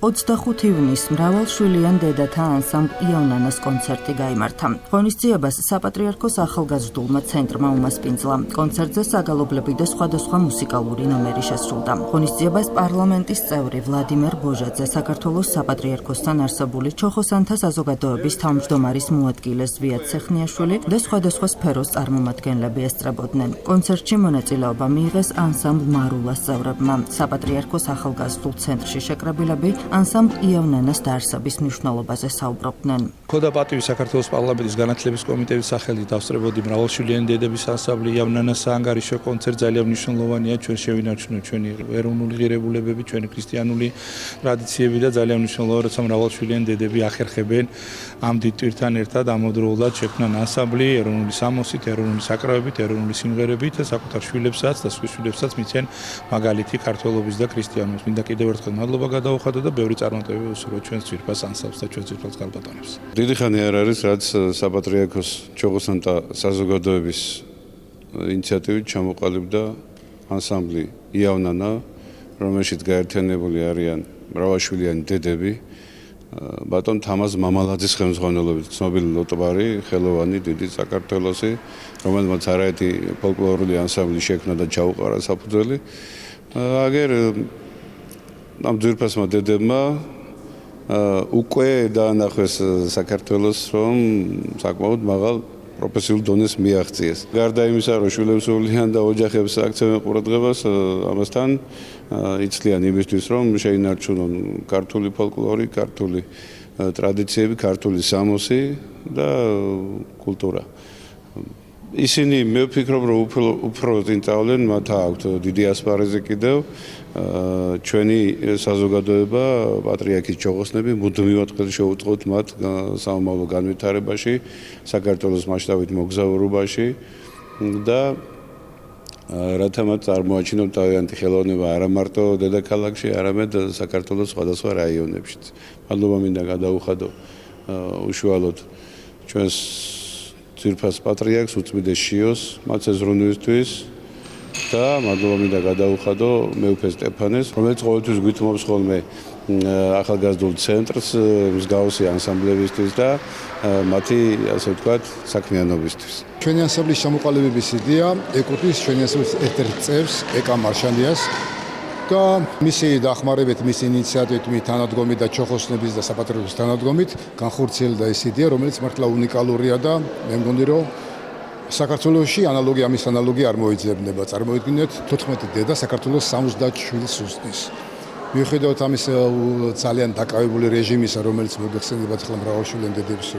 25 ივნისს მრავალშვილიან დედათა ანსამბლ იავნანას კონცერტი გაიმართა. ღონისძიებას საპატრიარქოს ახალგაზრდულმა ცენტრმა უმასპინძლა. კონცერტზე საგალობლები და სხვადასხვა მუსიკალური ნომერი შესრულდა. ღონისძიებას პარლამენტის წევრი ვლადიმერ ბოჟაძე, საქართველოს საპატრიარქოსთან არსებული ჩოხოსანთა საზოგადოების თავმჯდომარის მოადგილე ზვიად ცეხნიაშვილი და სხვადასხვა სფეროს წარმომადგენლები ესწრებოდნენ. კონცერტში მონაწილეობა მიიღეს ანსამბლ მარულას წევრებმა. საპატრიარქოს ახალგაზრდულ ცენტრში შეკრებილები ანსამბლ იავნანას დაარსების მნიშვნელობაზე საუბრობდნენ. მქონდა პატივი საქართველოს პარლამენტის განათლების კომიტეტის სახელით დავსწრებოდი მრავალშვილიანი დედების ანსამბლი იავნანას საანგარიშო კონცერტი. ძალიან მნიშვნელოვანია ჩვენ შევინარჩუნოთ ჩვენი ეროვნული ღირებულებები, ჩვენი ქრისტიანული ტრადიციები და ძალიან მნიშვნელოვანია, როცა მრავალშვილიანი დედები ახერხებენ ამ დიდ ტვირთან ერთად ამავდროულად შექმნან ანსამბლი ეროვნული სამოსით, ეროვნული საკრავებით, ეროვნული სიმღერებით და საკუთარ შვილებსაც და სხვის შვილებსაც მიცენ მაგალითი ქართველობის და ქრისტიანობის. მინდა კიდევ ერთხელ მადლობა გადაუხადო და ბევრი წარმატებები ვუსურვოთ ჩვენს ძვირფას ანსამბლს და ჩვენს ძვირფას ქალბატონებს. დიდი ხანი არ არის, რაც საპატრიარქოს ჩოხოსანთა საზოგადოების ინიციატივით ჩამოყალიბდა ანსამბლი იავნანა, რომელშიც გაერთიანებული არიან მრავალშვილიანი დედები. ბატონ თამაზ მამალაძის ხელმძღვანელობით ცნობილი ლოტბარი, ხელოვანი, დიდი საქართველოსი, რომელმაც არაერთი ფოლკლორული ანსამბლი შექმნა და ჩაუყარა საფუძველი. აგერ ამ ძვირფასმა დედებმა უკვე დაანახეს საქართველოს, რომ საკმაოდ მაღალ პროფესიულ დონეს მიაღწიეს. გარდა იმისა, რომ შვილებს უვლიან და ოჯახებს აქცევენ ყურადღებას, ამასთან იცლიან იმისთვის, რომ შეინარჩუნონ ქართული ფოლკლორი, ქართული ტრადიციები, ქართული სამოსი და კულტურა. ისინი მე ვფიქრობ, რომ უფრო წინწავლენ, მათ აქვთ დიდი ასპარეზი კიდევ. ჩვენი საზოგადოება, პატრიარქის ჩოხოსნები მუდმივად ხელს შეუწყოთ მათ საომავლო განვითარებაში, საქართველოს მასშტაბით მოგზაურობაში და რათა მათ წარმოაჩინონ თავიანთი ხელოვნება არა მარტო დედაქალაქში, არამედ საქართველოს სხვადასხვა რაიონებშიც. მადლობა მინდა გადაუხადო უშუალოდ ჩვენს ძვირფას პატრიარქს უწმიდეს შიოს მათ ეზრუნვისთვის და მადლობა მინდა გადაუხადო მეუფე სტეფანეს, რომელიც ყოველთვის გვითმობს ხოლმე ახალგაზრდულ ცენტრს მსგავსი ანსამბლებისთვის და მათი, ასე ვთქვათ, საქმიანობისთვის. ჩვენი ანსამბლის ჩამოყალიბების იდეა ეკუთვნის ჩვენი ანსამბლის ერთ-ერთ წევრს, ეკა მარშანდიას და მისი დახმარებით, მისი ინიციატივით, მის თანადგომით და ჩოხოსნების და საპატრიარქოს თანადგომით განხორციელდა ეს იდეა, რომელიც მართლა უნიკალურია და მე მგონი, რომ საქართველოში ამის ანალოგი არ მოიძებნება. წარმოიდგინეთ 14 დედა საქართველოს 70 შვილს უსწნის. მიუხედავად ამის ძალიან დაკავებული რეჟიმისა, რომელიც მოგეხსენებათ ახლა მრავალშვილიანი დედების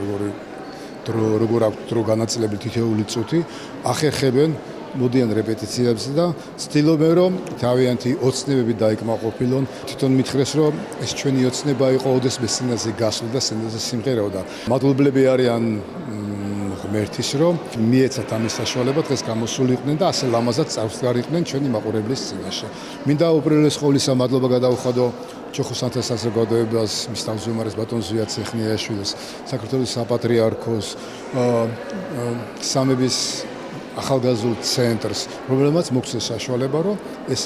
როგორ აქვთ დრო განაწილებული თითოეული წუთი, ახერხებენ მოდიან რეპეტიციებზე და ცდილობენ, რომ თავიანთი ოცნებები დაიკმაყოფილონ. თვითონ მითხრეს, რომ ეს ჩვენი ოცნება იყო ოდესმე სცენაზე გასვლა და სცენაზე სიმღერაოდა. მადლობლები არიან ღმერთის, რომ მიეცათ ამის საშუალება, დღეს გამოსულიყვნენ და ასე ლამაზად წარსდგარიყვნენ ჩვენი მაყურებლის წინაშე. მინდა უპირველეს ყოვლისა მადლობა გადაუხადო ჩოხოსანთა საზოგადოებას, მის თავმჯდომარეს ბატონ ზვიად ცეხნიაშვილს, საქართველოს საპატრიარქოს, სამების ახალგაზრდულ ცენტრს, რომელმაც მოგცეს საშუალება, რომ ეს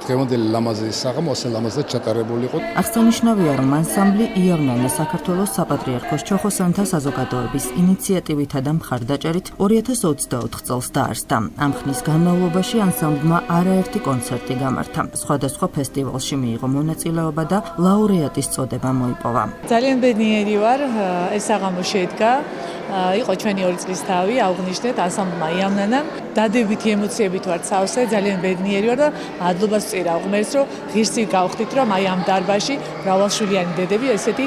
დღევანდელი ლამაზი საღამო ასე ლამაზად ჩატარებულიყო. აღსანიშნავია, რომ ანსამბლი იავნანა საქართველოს საპატრიარქოს ჩოხოსანთა საზოგადოების ინიციატივითა და მხარდაჭერით 2024 წელს დაარსდა. ამ ხნის განმავლობაში ანსამბლმა არაერთი კონცერტი გამართა. სხვადასხვა ფესტივალში მიიღო მონაწილეობა და ლაურეატის წოდება მოიპოვა. ძალიან ბედნიერი ვარ, ეს საღამო შედგა. იყო ჩვენი 2 წლის თავი, აღვნიშნეთ ანსამბლმა იავნანამ. დადებითი ემოციებით ვარ სავსე, ძალიან ბედნიერი ვარ და მადლობას ვწირა ღმერთს, რომ ღირსი გავხდით, რომ აი ამ დარბაზში მრავალშვილიანი დედები ესეთი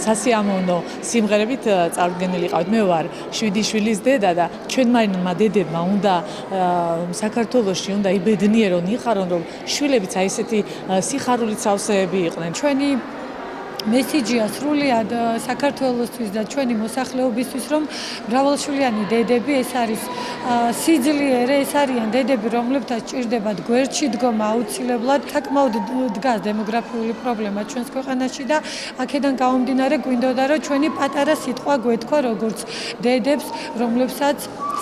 სასიამოვნო სიმღერებით წარდგენილი ყავთ. მე ვარ 7 შვილის დედა და ჩვენმა დედებმა უნდა საქართველოში უნდა იბედნიერონ, იხარონ, რომ შვილებიც აი ესეთი სიხარულით სავსეები იყვნენ. ჩვენი მესიჯია სრულიად საქართველოსთვის და ჩვენი მოსახლეობისთვის, რომ მრავალშვილიანი დედები ეს არის სიძლიერე, ეს არიან დედები, რომლებთაც ჭირდებათ გვერდში დგომა აუცილებლად. საკმაოდ დგას დემოგრაფიული პრობლემა ჩვენს ქვეყანაში და აქედან გამომდინარე გვინდოდა, რომ ჩვენი პატარა სიტყვა გვეთქვა როგორც დედებს, რომლებსაც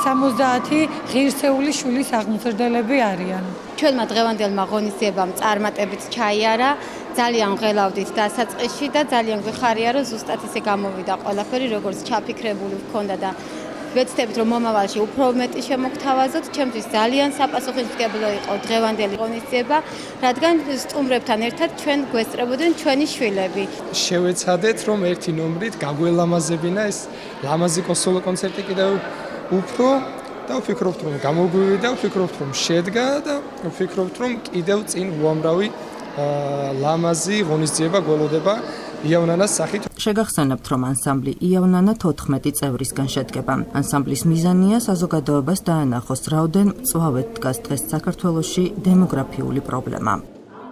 70 ღირსეული შვილის აღმზრდელები არიან. ჩვენმა დღევანდელმა ღონისძიებამ წარმატებით ჩაიარა, ძალიან ღელავდით დასაწყისში და ძალიან გვიხარია, რომ ზუსტად ისე გამოვიდა ყველაფერი, როგორც ჩაფიქრებული ვქონდა და ვეცდებით, რომ მომავალში უფრო მეტი შემოგთავაზოთ. ჩემთვის ძალიან საპასუხისმგებლო იყო დღევანდელი ღონისძიება, რადგან სტუმრებთან ერთად ჩვენ გვესწრებოდნენ ჩვენი შვილები. შევეცადეთ, რომ ერთი ნომრით გაგველამაზებინა ეს ლამაზი სოლო კონცერტი კიდევ უფრო და ვფიქრობთ, რომ გამოგვივიდა, ვფიქრობთ, რომ შედგა და ვფიქრობთ, რომ კიდევ წინ უამრავი ლამაზი ღონისძიება გველოდება იავნანას სახით. შეგახსენებთ, რომ ანსამბლი იავნანა 14 წევრისგან შედგება. ანსამბლის მიზანია საზოგადოებას დაანახოს, რაოდენ მწვავედ დგას დღეს საქართველოში დემოგრაფიული პრობლემა.